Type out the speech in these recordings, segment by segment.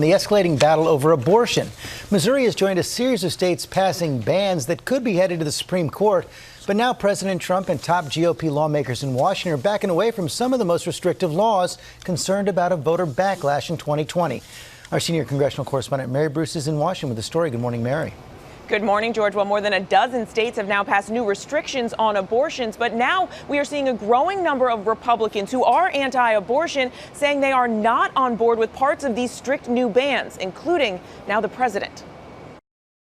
The escalating battle over abortion. Missouri has joined a series of states passing bans that could be headed to the Supreme Court. But now President Trump and top GOP lawmakers in Washington are backing away from some of the most restrictive laws, concerned about a voter backlash in 2020. Our senior congressional correspondent Mary Bruce is in Washington with the story. Good morning, Mary. Good morning, George. Well, more than a dozen states have now passed new restrictions on abortions, but now we are seeing a growing number of Republicans who are anti-abortion saying they are not on board with parts of these strict new bans, including now the president.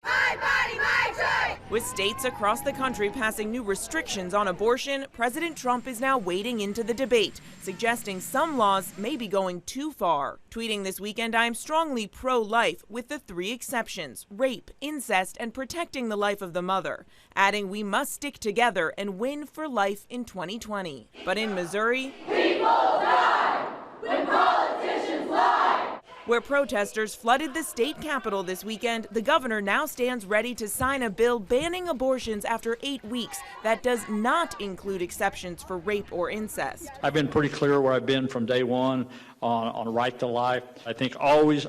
My body, my choice. With states across the country passing new restrictions on abortion, President Trump is now wading into the debate, suggesting some laws may be going too far. Tweeting this weekend, "I am strongly pro-life with the 3 exceptions: rape, incest, and protecting the life of the mother," adding we must stick together and win for life in 2020. But in Missouri, People die when politicians lie. Where protesters flooded the state capitol this weekend, the governor now stands ready to sign a bill banning abortions after 8 weeks that does not include exceptions for rape or incest. I've been pretty clear where I've been from day one on right to life. I think always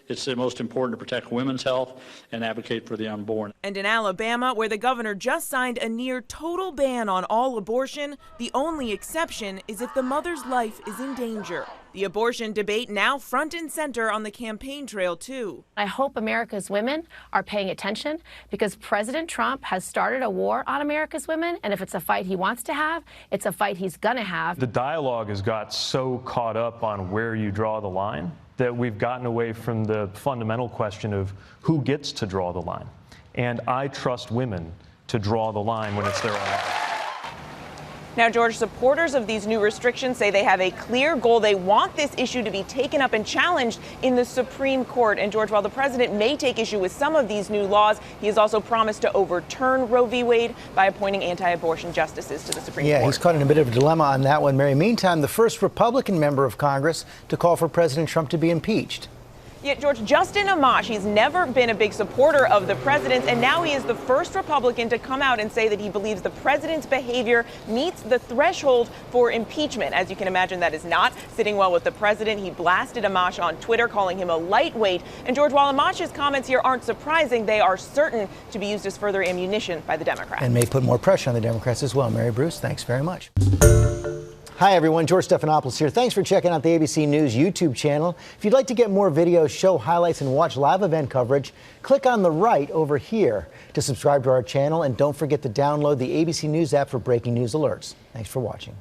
it's the most important to protect women's health and advocate for the unborn. And in Alabama, where the governor just signed a near total ban on all abortion, the only exception is if the mother's life is in danger. The abortion debate now front and center on the campaign trail, too. I hope America's women are paying attention, because President Trump has started a war on America's women, and if it's a fight he wants to have, it's a fight he's gonna have. The dialogue has got so caught up on where you draw the line that we've gotten away from the fundamental question of who gets to draw the line. And I trust women to draw the line when it's their own life. Now, George, supporters of these new restrictions say they have a clear goal. They want this issue to be taken up and challenged in the Supreme Court. And, George, while the president may take issue with some of these new laws, he has also promised to overturn Roe v. Wade by appointing anti-abortion justices to the Supreme Court. Yeah, he's caught in a bit of a dilemma on that one, Mary. Meantime, the first Republican member of Congress to call for President Trump to be impeached. Yet, George, Justin Amash, he's never been a big supporter of the president, and now he is the first Republican to come out and say that he believes the president's behavior meets the threshold for impeachment. As you can imagine, that is not sitting well with the president. He blasted Amash on Twitter, calling him a lightweight. And, George, while Amash's comments here aren't surprising, they are certain to be used as further ammunition by the Democrats. And may put more pressure on the Democrats as well. Mary Bruce, thanks very much. Hi, everyone. George Stephanopoulos here. Thanks for checking out the ABC News YouTube channel. If you'd like to get more videos, show highlights, and watch live event coverage, click on the right over here to subscribe to our channel. And don't forget to download the ABC News app for breaking news alerts. Thanks for watching.